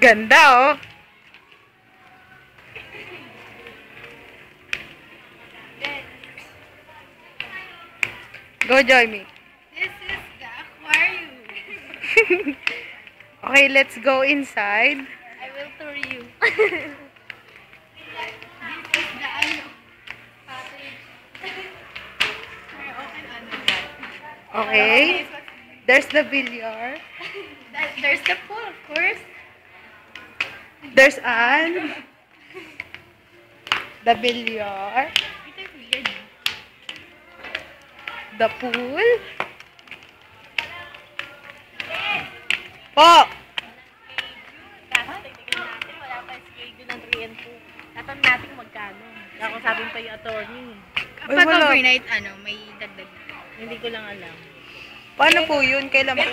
Ganda, oh. Go, Joy Me. This is the aquarium. Okay, let's go inside. I will tour you. This is the cottage. May open Okay. There's the billiard. There's the pool, of course. There's Anne. The billiard. Ito yung billiard. The pool. Po! Kaso tignan natin, wala pa schedule ng 3 and 2. Tatanong natin magkano. Nakausapin pa yung attorney. Kapag overnight, may dagdag. Hindi ko lang alam. Paano po yun? Kailan po?